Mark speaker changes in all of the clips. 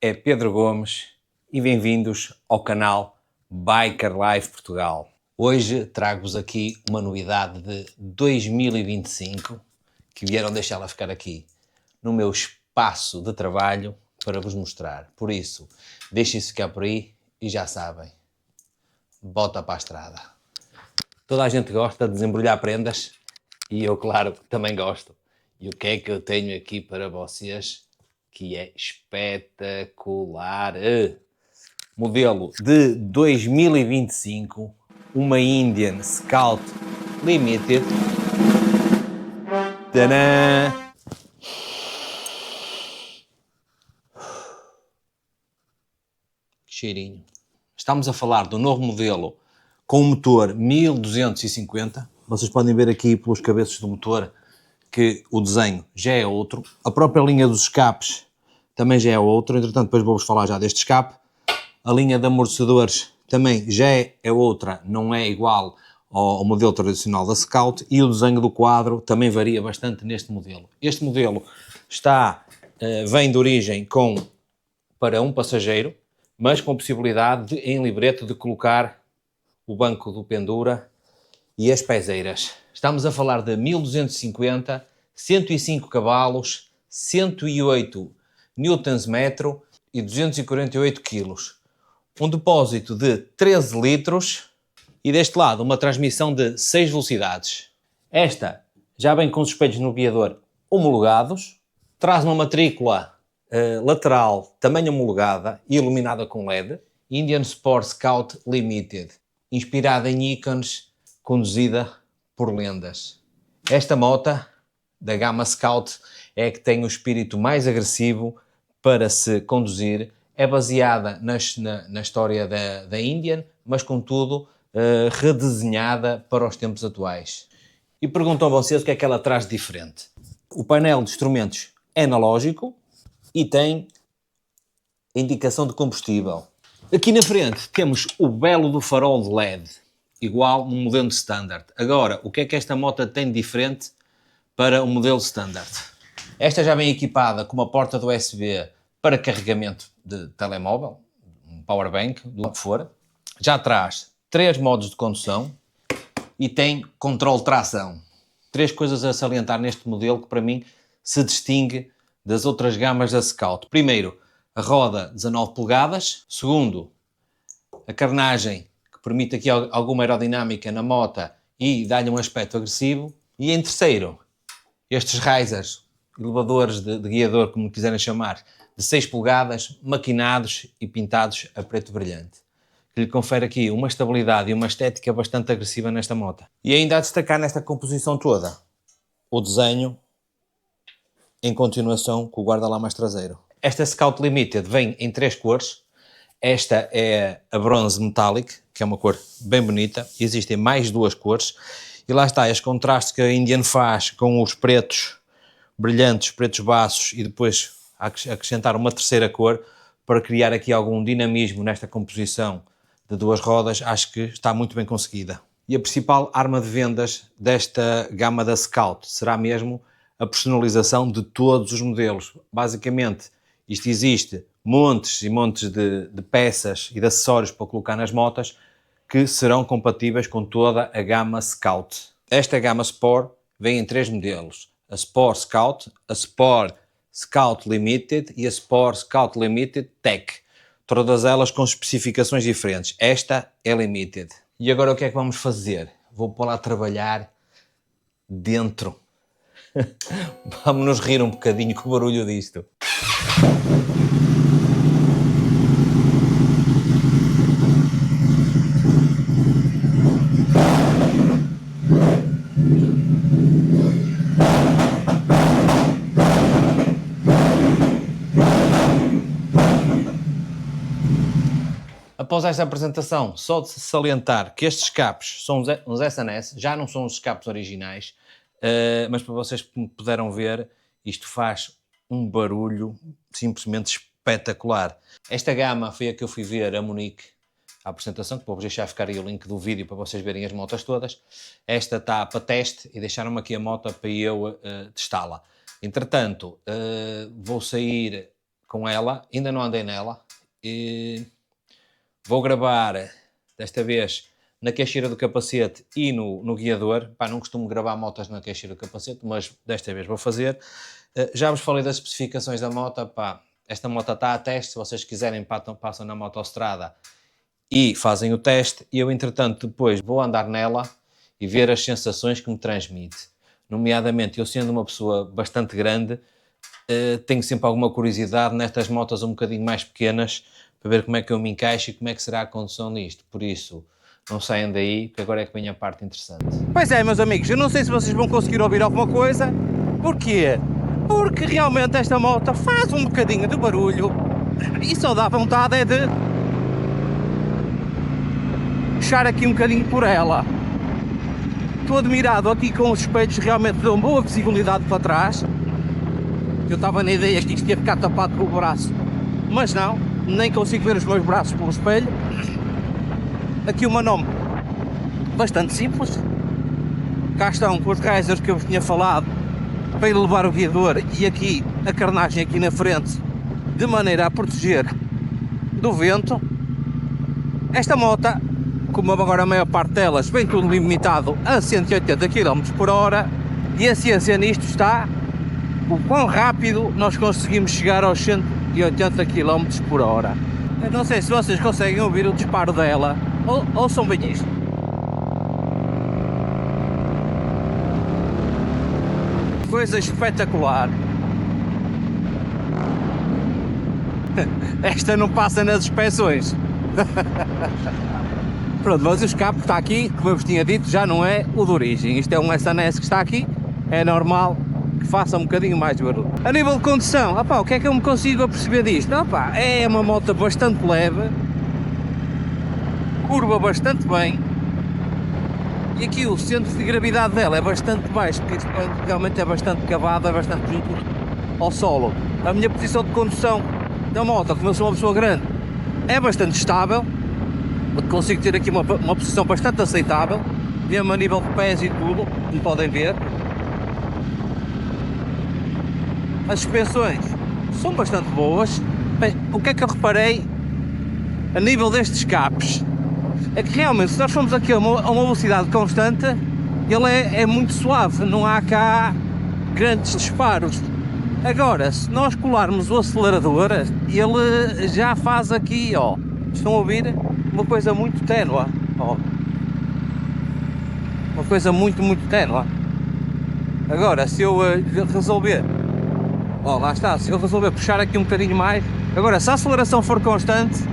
Speaker 1: é Pedro Gomes e bem-vindos ao canal Biker Life Portugal. Hoje trago-vos aqui uma novidade de 2025 que vieram deixá-la ficar aqui no meu espaço de trabalho para vos mostrar. Por isso, deixem-se ficar por aí e já sabem, bota para a estrada. Toda a gente gosta de desembrulhar prendas e eu, claro, também gosto. E o que é que eu tenho aqui para vocês que é espetacular? Modelo de 2025, uma Indian Scout Limited. Tadã! Que cheirinho. Estamos a falar do novo modelo com um motor 1250. Vocês podem ver aqui pelos cabeços do motor que o desenho já é outro. A própria linha dos escapes também já é outro. Entretanto, depois vou-vos falar já deste escape. A linha de amortecedores também já é outra, não é igual ao modelo tradicional da Scout. E o desenho do quadro também varia bastante neste modelo. Este modelo vem de origem para um passageiro, mas com possibilidade em librete de colocar o banco do pendura e as pezeiras. Estamos a falar de 1250, 105 cavalos, 108 Nm e 248 kg. Um depósito de 13 litros e deste lado uma transmissão de 6 velocidades. Esta já vem com os espelhos no guiador homologados, traz uma matrícula lateral também homologada e iluminada com LED, Indian Sport Scout Limited, inspirada em ícones, conduzida por lendas. Esta moto da gama Scout é a que tem o espírito mais agressivo para se conduzir. É baseada na história da Indian, mas contudo redesenhada para os tempos atuais. E perguntam a vocês o que é que ela traz de diferente. O painel de instrumentos é analógico e tem indicação de combustível. Aqui na frente temos o belo do farol de LED, igual no modelo standard. Agora, o que é que esta moto tem de diferente para o modelo standard? Esta já vem equipada com uma porta do USB para carregamento de telemóvel, um powerbank, do que for. Já traz 3 modos de condução e tem controle de tração. 3 coisas a salientar neste modelo que para mim se distingue das outras gamas da Scout. Primeiro, a roda 19 polegadas. Segundo, a carenagem que permite aqui alguma aerodinâmica na moto e dá-lhe um aspecto agressivo. E em terceiro, estes risers, elevadores de guiador, como quiserem chamar, de 6 polegadas, maquinados e pintados a preto brilhante, que lhe confere aqui uma estabilidade e uma estética bastante agressiva nesta moto. E ainda a destacar nesta composição toda, o desenho em continuação com o guarda-lamas traseiro. Esta Scout Limited vem em 3 cores. Esta é a bronze metallic, que é uma cor bem bonita. Existem mais 2 cores. E lá está, este contraste que a Indian faz com os pretos brilhantes, pretos baços, e depois acrescentar uma terceira cor para criar aqui algum dinamismo nesta composição de 2 rodas, acho que está muito bem conseguida. E a principal arma de vendas desta gama da Scout será mesmo a personalização de todos os modelos. Basicamente, isto existe montes e montes de peças e de acessórios para colocar nas motas que serão compatíveis com toda a gama Scout. Esta gama Sport vem em 3 modelos: a Sport Scout, a Sport Scout Limited e a Sport Scout Limited Tech. Todas elas com especificações diferentes. Esta é Limited. E agora o que é que vamos fazer? Vou pôr lá trabalhar dentro. Vamos nos rir um bocadinho com o barulho disto. Após esta apresentação, só de salientar que estes escapes são uns SNS, já não são os escapes originais, mas para vocês que puderam ver, isto faz um barulho simplesmente espetacular. Esta gama foi a que eu fui ver a Munique, a apresentação, que vou-vos deixar ficar aí o link do vídeo para vocês verem as motas todas. Esta está para teste e deixaram-me aqui a moto para eu testá-la. Entretanto, vou sair com ela, ainda não andei nela, e vou gravar desta vez na caixeira do capacete e no guiador. Pá, não costumo gravar motas na caixeira do capacete, mas desta vez vou fazer. Já vos falei das especificações da moto. Pá, esta moto está a teste, se vocês quiserem passam na motostrada e fazem o teste, e eu entretanto depois vou andar nela e ver as sensações que me transmite. Nomeadamente, eu sendo uma pessoa bastante grande, tenho sempre alguma curiosidade nestas motas um bocadinho mais pequenas, para ver como é que eu me encaixo e como é que será a condução disto. Por isso, não saiam daí, que agora é que vem a parte interessante.
Speaker 2: Pois é, meus amigos, eu não sei se vocês vão conseguir ouvir alguma coisa. Porquê? Porque realmente esta moto faz um bocadinho de barulho e só dá vontade é de puxar aqui um bocadinho por ela. Estou admirado aqui com os espelhos, realmente dão boa visibilidade para trás. Eu estava na ideia que isto ia ficar tapado com o braço, mas não, nem consigo ver os meus braços pelo espelho. Aqui uma manome bastante simples. Cá estão os risers que eu vos tinha falado para elevar o guiador, e aqui a carnagem aqui na frente de maneira a proteger do vento. Esta moto, como agora a maior parte delas vem tudo limitado a 180 km por hora, e a ciência nisto está o quão rápido nós conseguimos chegar aos 180 km por hora. Eu não sei se vocês conseguem ouvir o disparo dela. Ouçam bem isto. Coisa espetacular. Esta não passa nas inspeções. Pronto, mas o escape que está aqui, como eu vos tinha dito, já não é o de origem. Isto é um SNS que está aqui. É normal que faça um bocadinho mais de barulho. A nível de condução, opá, o que é que eu me consigo aperceber disto? Opá, é uma moto bastante leve, curva bastante bem, e aqui o centro de gravidade dela é bastante baixo, porque isto realmente é bastante cavado, é bastante junto ao solo. A minha posição de condução da moto, como eu sou uma pessoa grande, é bastante estável, consigo ter aqui uma posição bastante aceitável, mesmo a nível de pés e tudo, como podem ver. As suspensões são bastante boas. Bem, o que é que eu reparei a nível destes escapes? É que realmente, se nós formos aqui a uma velocidade constante, ele é muito suave, não há cá grandes disparos. Agora, se nós colarmos o acelerador, ele já faz aqui, ó, estão a ouvir? Uma coisa muito ténue, ó. Uma coisa muito ténue. Agora, se eu resolver, ó, lá está, se eu resolver puxar aqui um bocadinho mais, agora se a aceleração for constante,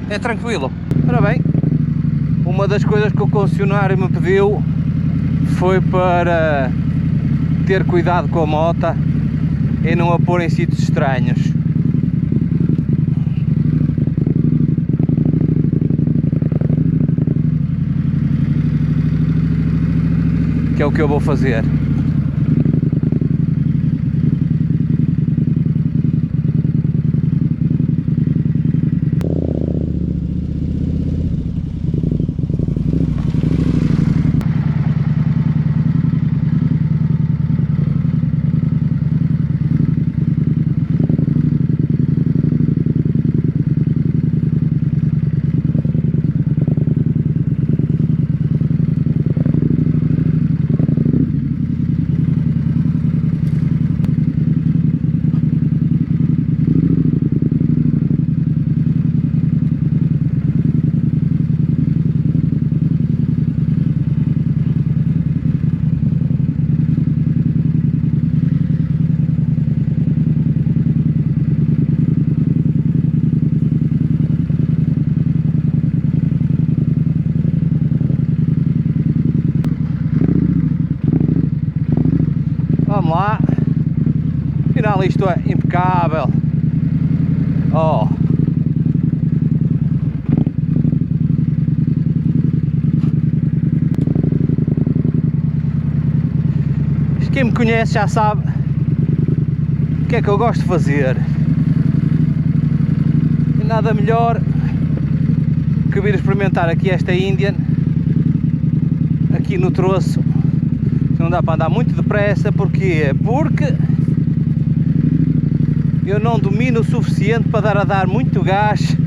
Speaker 2: é tranquilo. Ora bem, uma das coisas que o concessionário me pediu foi para ter cuidado com a moto e não a pôr em sítios estranhos. Que é o que eu vou fazer. Vamos lá, afinal isto é impecável. Oh. Quem me conhece já sabe o que é que eu gosto de fazer. E nada melhor que vir experimentar aqui esta Indian, aqui no troço. Não dá para andar muito depressa, porquê? Porque eu não domino o suficiente para dar muito gás,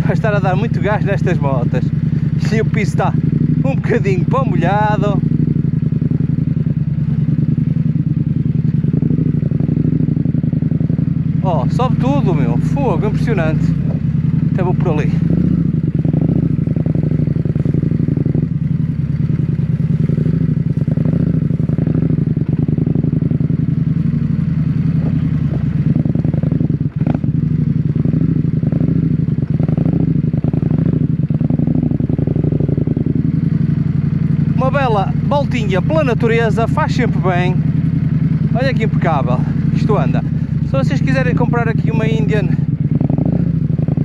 Speaker 2: para estar a dar muito gás nestas motas. E o piso está um bocadinho para molhado. Oh, sobe tudo, meu, fogo, impressionante. Até vou por ali. Uma bela voltinha pela natureza, faz sempre bem. Olha que impecável isto anda. Se vocês quiserem comprar aqui uma Indian,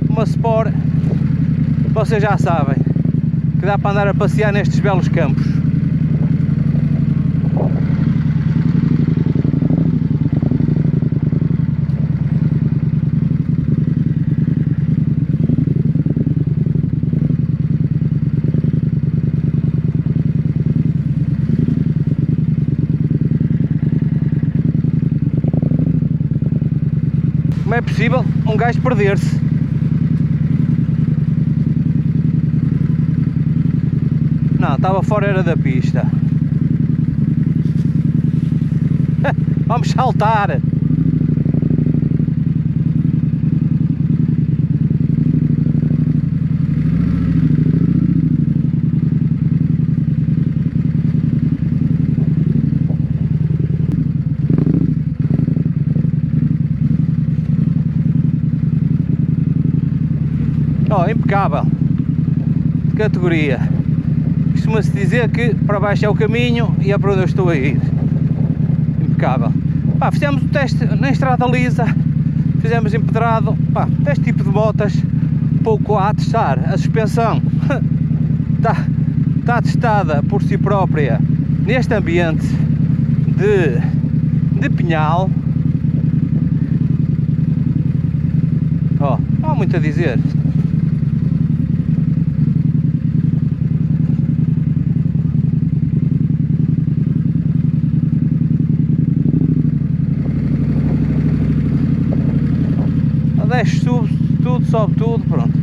Speaker 2: uma Sport, vocês já sabem que dá para andar a passear nestes belos campos. Como é possível um gajo perder-se? Não, estava fora, era da pista. Vamos saltar! Oh, impecável, de categoria. Costuma-se dizer que para baixo é o caminho e é para onde eu estou a ir. Impecável. Pá, fizemos o teste na estrada lisa, fizemos empedrado. Pá, este tipo de motas, pouco a testar. A suspensão está testada por si própria neste ambiente de pinhal. Oh, não há muito a dizer. Desce, sube tudo, sobe tudo, pronto.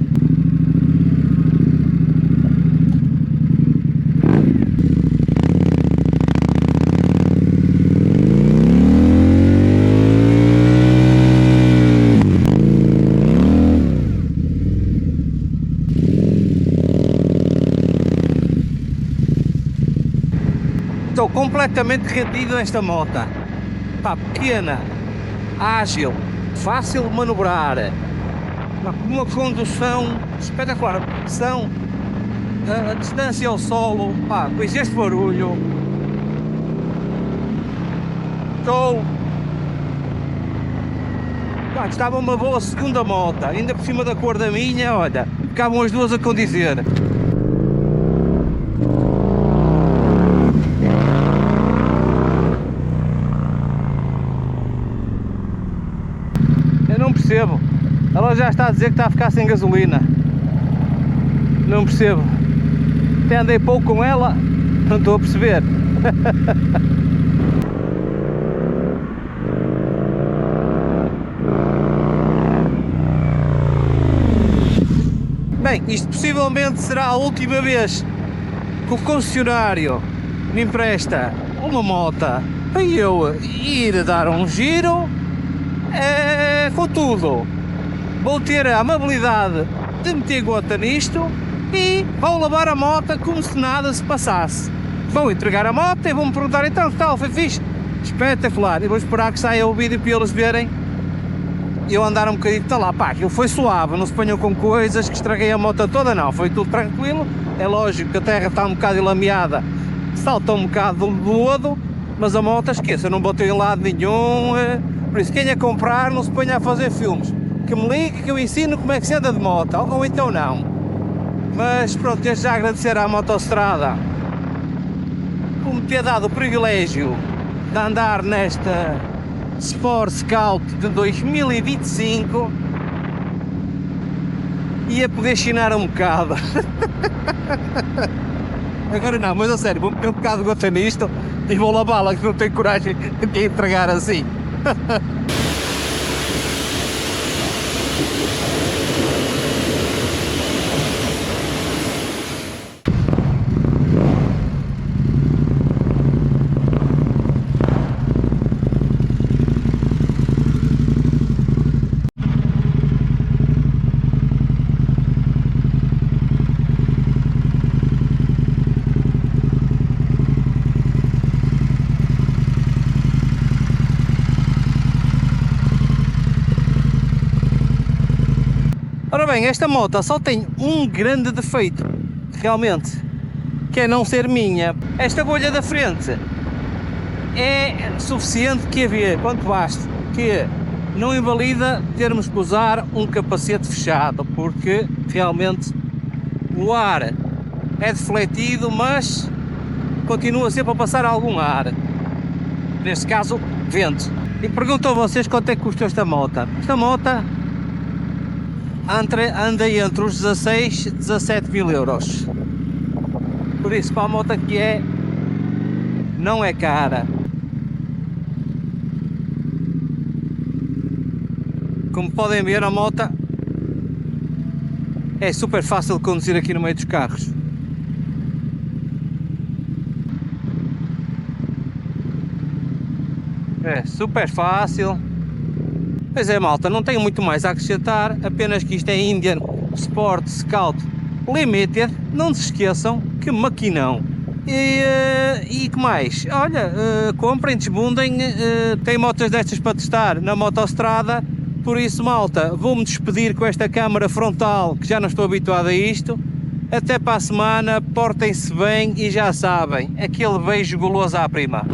Speaker 2: Estou completamente rendido nesta moto. Pá, pequena, ágil, fácil de manobrar, uma condução espetacular, a distância ao solo, pá, pois este barulho, estava uma boa segunda moto, ainda por cima da cor da minha, olha, ficavam as duas a condizer. Não percebo, ela já está a dizer que está a ficar sem gasolina. Não percebo, até andei pouco com ela, não estou a perceber. Bem, isto possivelmente será a última vez que o concessionário me empresta uma moto para eu ir dar um giro. Contudo, vou ter a amabilidade de meter gota nisto e vou lavar a moto como se nada se passasse. Vou entregar a moto e vão-me perguntar, então tal, foi fixe? Espetacular, e vou esperar que saia o vídeo para eles verem eu andar um bocadinho, está lá, pá, aquilo foi suave, não se ponham com coisas que estraguei a moto toda, não, foi tudo tranquilo. É lógico que a terra está um bocado ilameada, salta um bocado do lodo, mas a moto, esqueça, não botei em lado nenhum. Por isso, quem a comprar, não se ponha a fazer filmes. Que me ligue, que eu ensino como é que se anda de moto, ou então não. Mas pronto, desde já agradecer à Motostrada por me ter dado o privilégio de andar nesta Sport Scout de 2025 e a poder chinar um bocado. Agora não, mas a sério, vou meter um bocado de gota nisto e vou lavá-la, que não tenho coragem de entregar assim. Ora bem, esta moto só tem um grande defeito, realmente, que é não ser minha. Esta bolha da frente é suficiente que haver, quanto basta, que não invalida termos que usar um capacete fechado, porque realmente o ar é defletido, mas continua sempre a passar algum ar, neste caso vento. E pergunto a vocês quanto é que custou esta moto. Esta moto anda entre os 16 e 17 mil euros. Por isso, para a moto que é, não é cara. Como podem ver, a moto é super fácil de conduzir aqui no meio dos carros. É super fácil. Pois é, malta, não tenho muito mais a acrescentar, apenas que isto é Indian Sport Scout Limited. Não se esqueçam que maquinão. E que mais? Olha, comprem, desbundem, tem motos destas para testar na motostrada. Por isso, malta, vou-me despedir com esta câmara frontal, que já não estou habituado a isto. Até para a semana, portem-se bem e já sabem, aquele beijo goloso à prima.